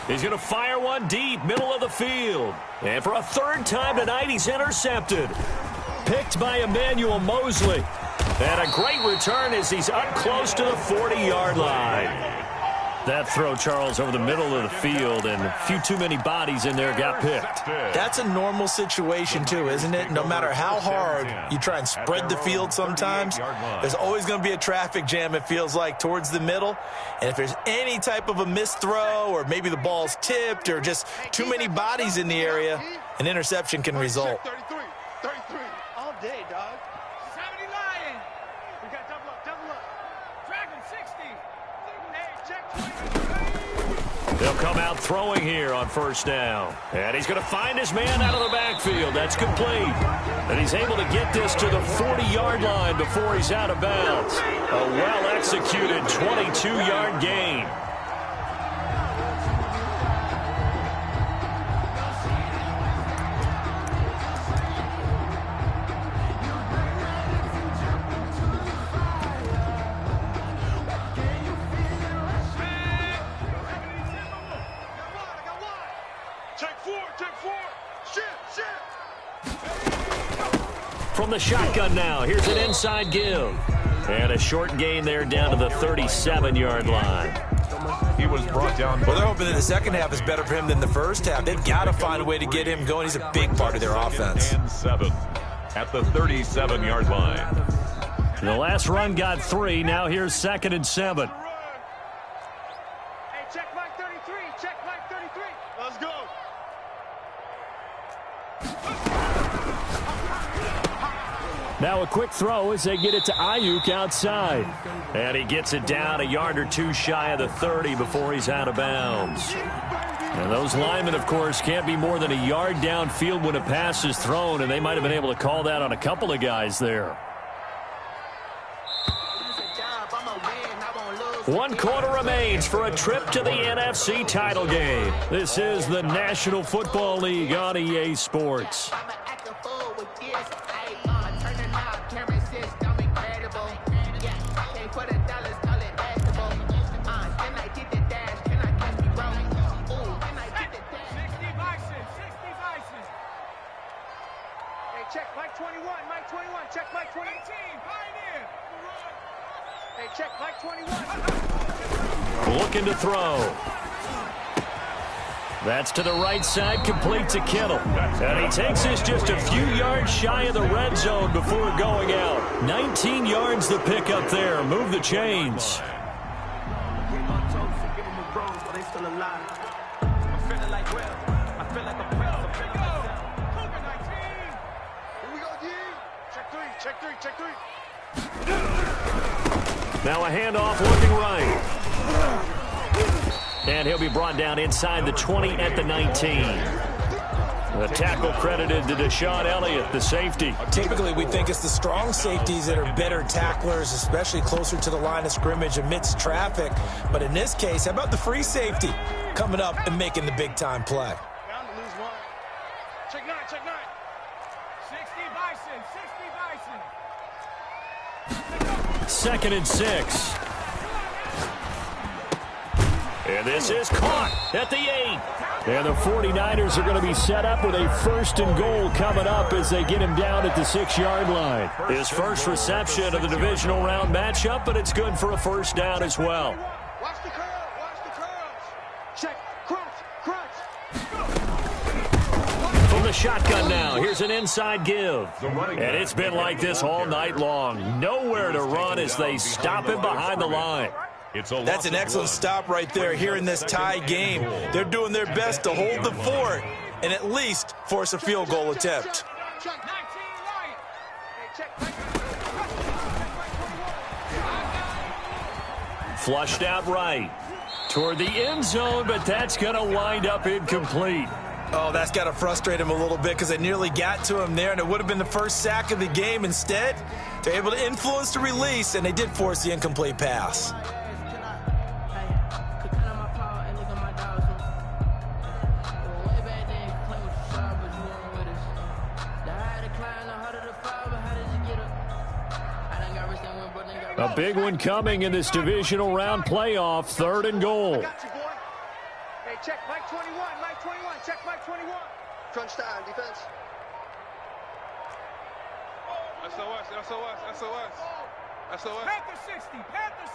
He's going to fire one deep, middle of the field. And for a 3rd time tonight, he's intercepted. Picked by Emmanuel Mosley. And a great return as he's up close to the 40-yard line. That throw, Charles, over the middle of the field, and a few too many bodies in there got picked. That's a normal situation, too, isn't it? No matter how hard you try and spread the field sometimes, there's always going to be a traffic jam, it feels like, towards the middle. And if there's any type of a missed throw, or maybe the ball's tipped, or just too many bodies in the area, an interception can result. 33. All day, dog. 70 Lions. We got double up. Dragon 60. Hey, check. They'll come out throwing here on first down. And he's going to find his man out of the backfield. That's complete. And he's able to get this to the 40-yard line before he's out of bounds. A well-executed 22-yard gain. From the shotgun now, here's an inside give. And a short gain there down to the 37-yard line. He was brought down. Well, they're hoping that the second half is better for him than the first half. They've got to find a way to get him going. He's a big part of their offense. And 7 at the 37-yard line. The last run got 3. Now here's 2nd and 7. Hey, check Mike 33. Check Mike 33. Let's go. Now a quick throw as they get it to Ayuk outside. And he gets it down a yard or two shy of the 30 before he's out of bounds. And those linemen, of course, can't be more than a yard downfield when a pass is thrown, and they might have been able to call that on a couple of guys there. 1 quarter remains for a trip to the NFC title game. This is the National Football League on EA Sports. Check Mike 21. Mike 21. Check Mike 20. 18. Pioneer. Hey, check Mike 21. Looking to throw. That's to the right side, complete to Kittle. And he takes this just a few yards shy of the red zone before going out. 19 yards to pick up there. Move the chains. Check three. Now a handoff looking right. And he'll be brought down inside the 20 at the 19. The tackle credited to Deshaun Elliott, the safety. Typically, we think it's the strong safeties that are better tacklers, especially closer to the line of scrimmage amidst traffic. But in this case, how about the free safety coming up and making the big-time play? Bound to lose one. Check nine. 60 Bison. 2nd and 6. And this is caught at the 8. And the 49ers are going to be set up with a 1st and goal coming up as they get him down at the 6-yard line. His first reception of the divisional round matchup, but it's good for a first down as well. Watch the curls. Check. Crunch. From the shotgun now, here's an inside give. And it's been like this all night long. Nowhere to run as they stop him behind the line. That's an excellent stop right there here in this tie game. They're doing their best to hold the fort and at least force a field goal attempt. Flushed out right toward the end zone, but that's going to wind up incomplete. Oh, that's got to frustrate him a little bit because they nearly got to him there, and it would have been the first sack of the game. Instead, they're able to influence the release, and they did force the incomplete pass. A big one coming in this divisional round playoff, 3rd and goal. I got you, boy. Hey, check Mike 21. Check Mike 21. Crunch time, defense. SOS. Panther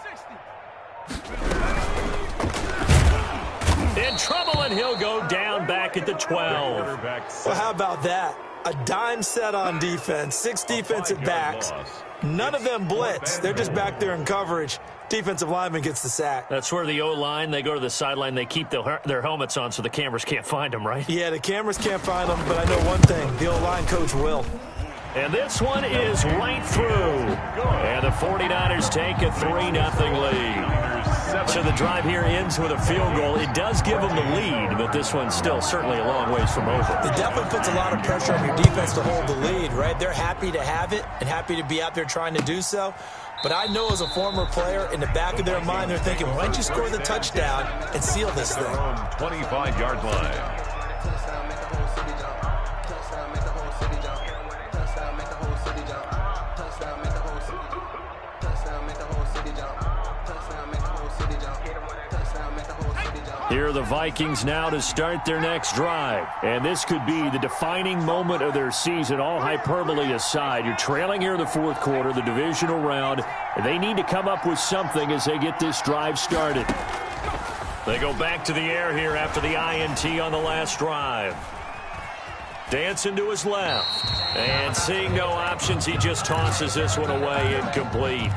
60. In trouble, and he'll go down back at the 12. Well, how about that? A dime set on defense, 6 defensive backs. None of them blitz. They're just back there in coverage. Defensive lineman gets the sack. That's where the O-line, they go to the sideline, they keep their helmets on so the cameras can't find them, right? Yeah, the cameras can't find them, but I know one thing. The O-line coach will. And this one is right through. And the 49ers take a 3-0 lead. So the drive here ends with a field goal. It does give them the lead, but this one's still certainly a long ways from over. It definitely puts a lot of pressure on your defense to hold the lead, right? They're happy to have it and happy to be out there trying to do so. But I know as a former player, in the back of their mind, they're thinking, why don't you score the touchdown and seal this thing? 25-yard line. Here are the Vikings now to start their next drive. And this could be the defining moment of their season, all hyperbole aside. You're trailing here in the 4th quarter, the divisional round, and they need to come up with something as they get this drive started. They go back to the air here after the INT on the last drive. Dancing to his left. And seeing no options, he just tosses this one away, incomplete.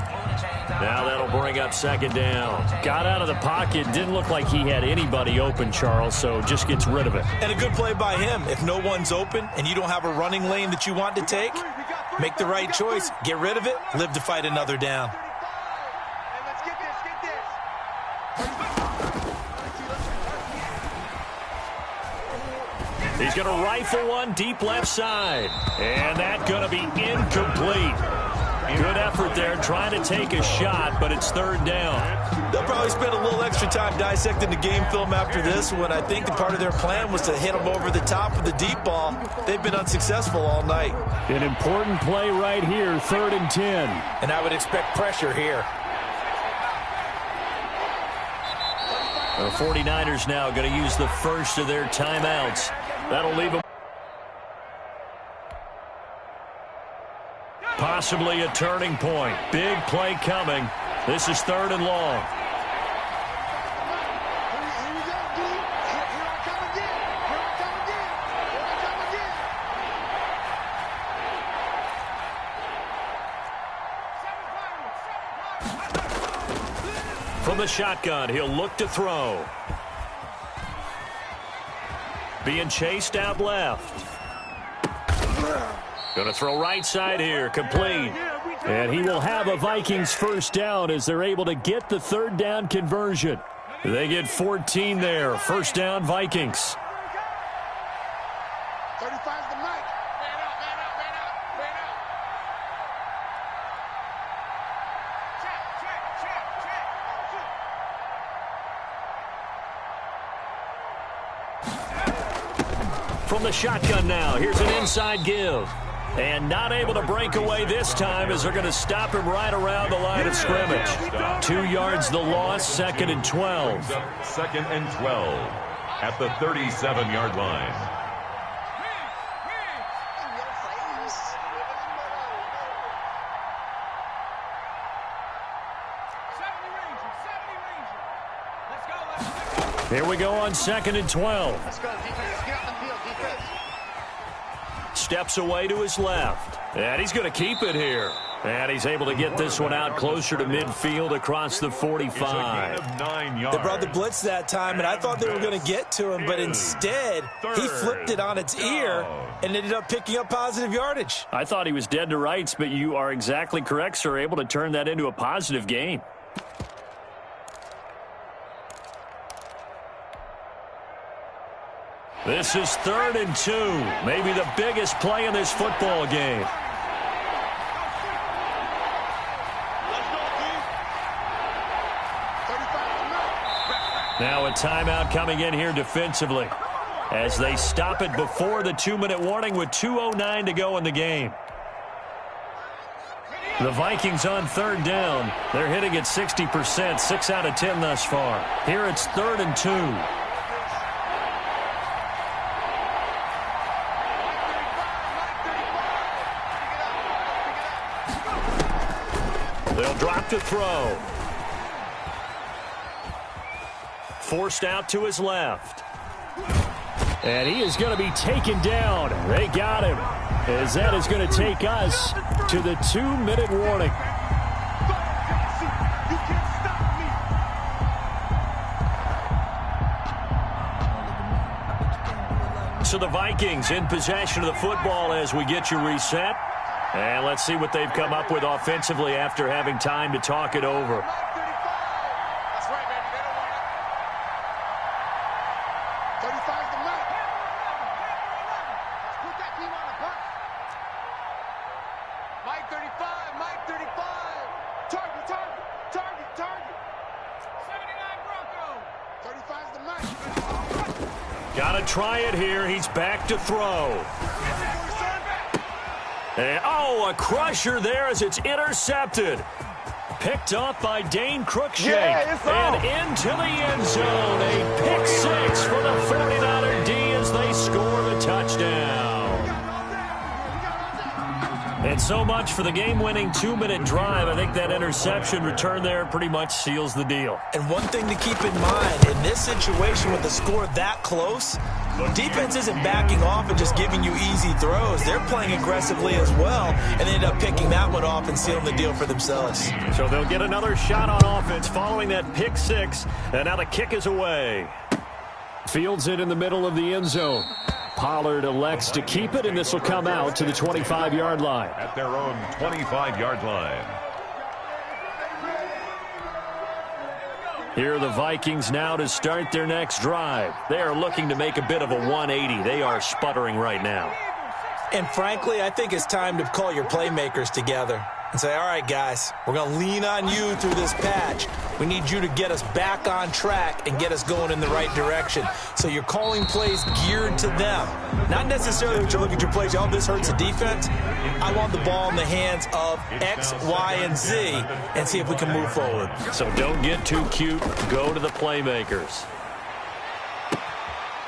Now that'll bring up 2nd down. Got out of the pocket. Didn't look like he had anybody open, Charles, so just gets rid of it. And a good play by him. If no one's open and you don't have a running lane that you want to take, make the right choice. Get rid of it. Live to fight another down. Hey, let's get this. He's going to rifle one deep left side. And that's going to be incomplete. Good effort there trying to take a shot, but it's 3rd down. They'll probably spend a little extra time dissecting the game film after this one. I think the part of their plan was to hit them over the top of the deep ball. They've been unsuccessful all night. An important play right here, 3rd and 10. And I would expect pressure here. The 49ers now going to use the first of their timeouts. That'll leave them possibly a turning point. Big play coming. This is 3rd and long. Here we go, dude. Here I come again. From the shotgun, he'll look to throw. Being chased out left. Going to throw right side here, complete. And he will have a Vikings first down as they're able to get the third down conversion. They get 14 there. First down, Vikings. 35's the mic. Man up. Check. From the shotgun now, here's an inside give. And not able to break away this time as they're going to stop him right around the line of scrimmage. 2 yards the loss, 2nd and 12. 2nd and 12 at the 37-yard line. Here we go on 2nd and 12. Let's go, defense. Get out the field, defense. Steps away to his left. And he's going to keep it here. And he's able to get this one out closer to midfield across the 45. It's a gain of 9 yards. They brought the blitz that time, and I thought they were going to get to him, but instead he flipped it on its ear and ended up picking up positive yardage. I thought he was dead to rights, but you are exactly correct, sir. Able to turn that into a positive gain. This is 3rd and 2. Maybe the biggest play in this football game. Now a timeout coming in here defensively as they stop it before the 2-minute warning with 2:09 to go in the game. The Vikings on 3rd down. They're hitting at 60%, 6 out of 10 thus far. Here it's 3rd and 2. They'll drop to throw. Forced out to his left. And he is going to be taken down. They got him. As that is going to take us to the 2-minute warning. So the Vikings in possession of the football as we get you reset. And let's see what they've come up with offensively after having time to talk it over. That's right, baby. They don't want it. 35's the mic. Put that team on the puck. Mike 35, Mike 35. Target. 79 Broncos. 35's the mic. Got to try it here. He's back to throw. And, a crusher there as it's intercepted. Picked up by Dane Cruikshank. And into the end zone. A pick 6 for the 49er D as they score the touchdown. And so much for the game-winning 2-minute drive. I think that interception return there pretty much seals the deal. And one thing to keep in mind, in this situation with the score that close, defense isn't backing off and just giving you easy throws. They're playing aggressively as well, and they end up picking that one off and sealing the deal for themselves. So they'll get another shot on offense following that pick 6, and now the kick is away. Fields it in the middle of the end zone. Pollard elects to keep it, and this will come out to the 25-yard line. At their own 25-yard line. Here are the Vikings now to start their next drive. They are looking to make a bit of a 180. They are sputtering right now. And frankly, I think it's time to call your playmakers together and say, all right, guys, we're going to lean on you through this patch. We need you to get us back on track and get us going in the right direction. So you're calling plays geared to them. Not necessarily that you look at your plays, this hurts the defense. I want the ball in the hands of X, Y, and Z and see if we can move forward. So don't get too cute. Go to the playmakers.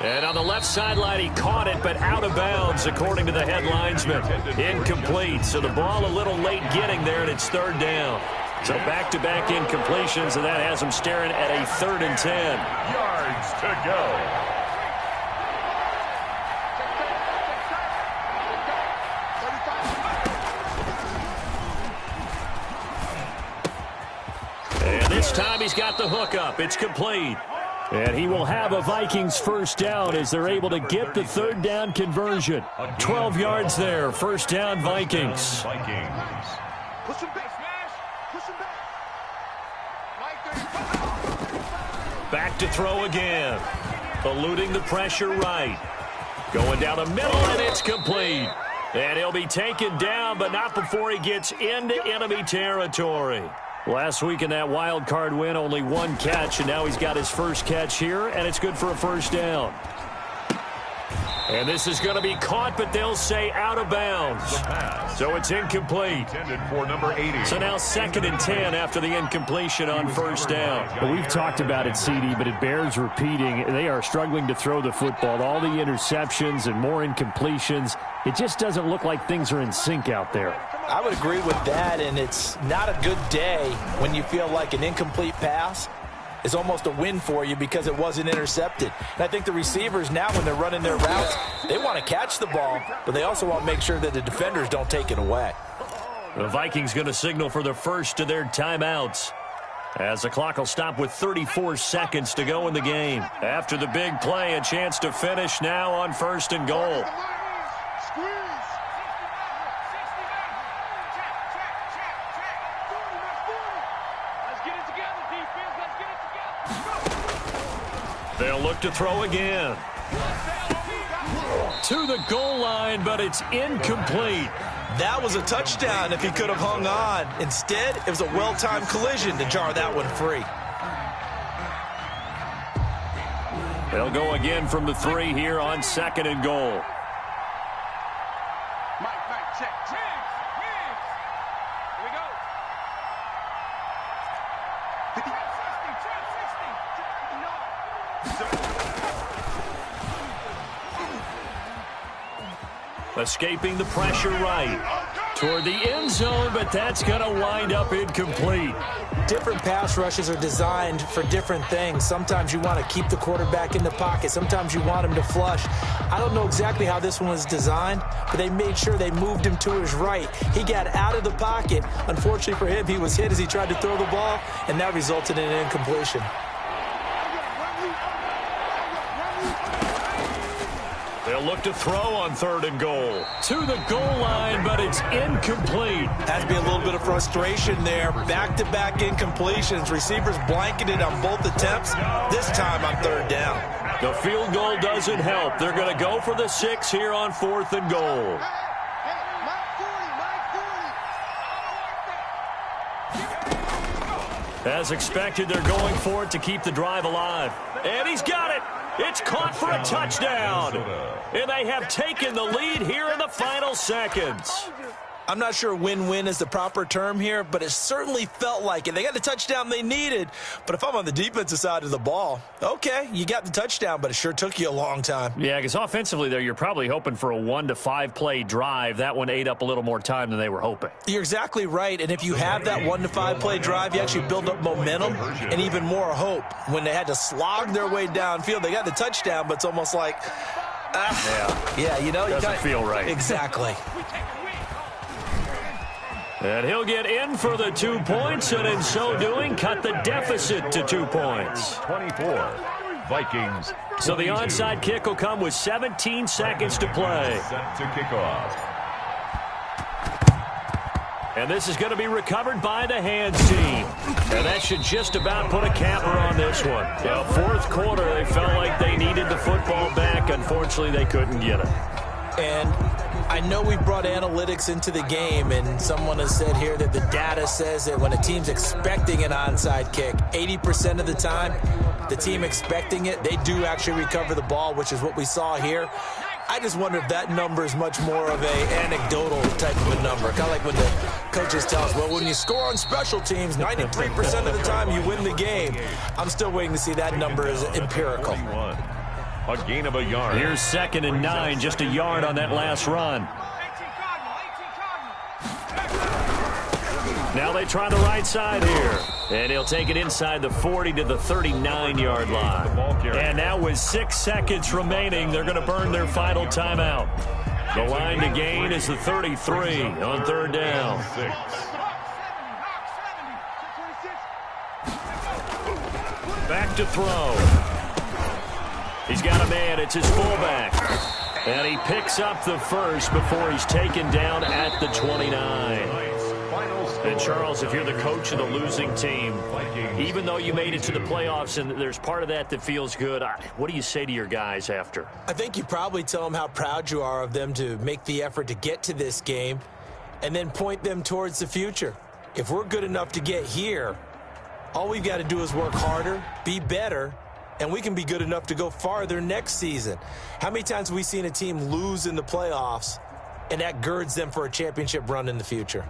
And on the left sideline, he caught it, but out of bounds, according to the head linesman. Incomplete. So the ball a little late getting there, and it's 3rd down. So back-to-back incompletions, and that has them staring at a 3rd and 10. Yards to go. And this This time he's got the hook up. It's complete. And he will have a Vikings first down as they're able to get the third down conversion. 12 yards there. First down, Vikings. Push him back, smash. Push him back. Back to throw again. Eluding the pressure right. Going down the middle, and it's complete. And he'll be taken down, but not before he gets into enemy territory. Last week in that wild card win, only one catch, and now he's got his first catch here, and it's good for a first down. And this is going to be caught, but they'll say out of bounds. So it's incomplete. For number 80. So now 2nd and 10 after the incompletion on first down. Well, we've talked about it, CD, but it bears repeating. They are struggling to throw the football. All the interceptions and more incompletions. It just doesn't look like things are in sync out there. I would agree with that, and it's not a good day when you feel like an incomplete pass is almost a win for you because it wasn't intercepted. And I think the receivers now, when they're running their routes, they want to catch the ball, but they also want to make sure that the defenders don't take it away. The Vikings going to signal for the first of their timeouts, as the clock will stop with 34 seconds to go in the game. After the big play, a chance to finish now on 1st and goal. They'll look to throw again. To the goal line, but it's incomplete. That was a touchdown if he could have hung on. Instead, it was a well-timed collision to jar that one free. They'll go again from the 3 here on 2nd and goal. Mike, check. Here we go. Escaping the pressure right. Toward the end zone, but that's going to wind up incomplete. Different pass rushes are designed for different things. Sometimes you want to keep the quarterback in the pocket. Sometimes you want him to flush. I don't know exactly how this one was designed, but they made sure they moved him to his right. He got out of the pocket. Unfortunately for him, he was hit as he tried to throw the ball, and that resulted in an incompletion. They'll look to throw on 3rd and goal. To the goal line, but it's incomplete. Has to be a little bit of frustration there. Back-to-back incompletions. Receivers blanketed on both attempts, this time on 3rd down. The field goal doesn't help. They're going to go for the 6 here on 4th and goal. As expected, they're going for it to keep the drive alive. And he's got it. It's caught for a touchdown. And they have taken the lead here in the final seconds. I'm not sure win-win is the proper term here, but it certainly felt like it. They got the touchdown they needed, but if I'm on the defensive side of the ball, okay, you got the touchdown, but it sure took you a long time. Yeah, because offensively there, you're probably hoping for a 1 to 5 play drive. That one ate up a little more time than they were hoping. You're exactly right, and if you have that 1 to 5 play drive, you actually build up momentum and even more hope. When they had to slog their way downfield, they got the touchdown, but it's almost like, yeah, you know, doesn't feel right. Exactly. And he'll get in for the 2 points, and in so doing, cut the deficit to 2 points. 24, Vikings. So the onside kick will come with 17 seconds to play. Set to kick off. And this is going to be recovered by the hands team. And that should just about put a capper on this one. Yeah, 4th quarter, they felt like they needed the football back. Unfortunately, they couldn't get it. And I know we brought analytics into the game, and someone has said here that the data says that when a team's expecting an onside kick, 80% of the time, the team expecting it, they do actually recover the ball, which is what we saw here. I just wonder if that number is much more of a anecdotal type of a number. Kind of like when the coaches tell us, well, when you score on special teams, 93% of the time you win the game. I'm still waiting to see that number is empirical. 41. A gain of a yard. Here's 2nd and 9, just a yard on that last run. Now they try the right side here. And he'll take it inside the 40 to the 39-yard line. And now with 6 seconds remaining, they're going to burn their final timeout. The line to gain is the 33 on 3rd down. Back to throw. He's got a man. It's his fullback. And he picks up the first before he's taken down at the 29. And, Charles, if you're the coach of the losing team, even though you made it to the playoffs and there's part of that feels good, what do you say to your guys after? I think you probably tell them how proud you are of them to make the effort to get to this game and then point them towards the future. If we're good enough to get here, all we've got to do is work harder, be better, and we can be good enough to go farther next season. How many times have we seen a team lose in the playoffs, and that girds them for a championship run in the future?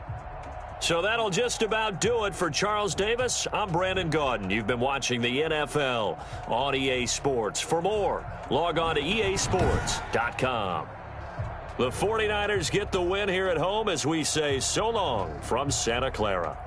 So that'll just about do it for Charles Davis. I'm Brandon Gaudin. You've been watching the NFL on EA Sports. For more, log on to easports.com. The 49ers get the win here at home as we say so long from Santa Clara.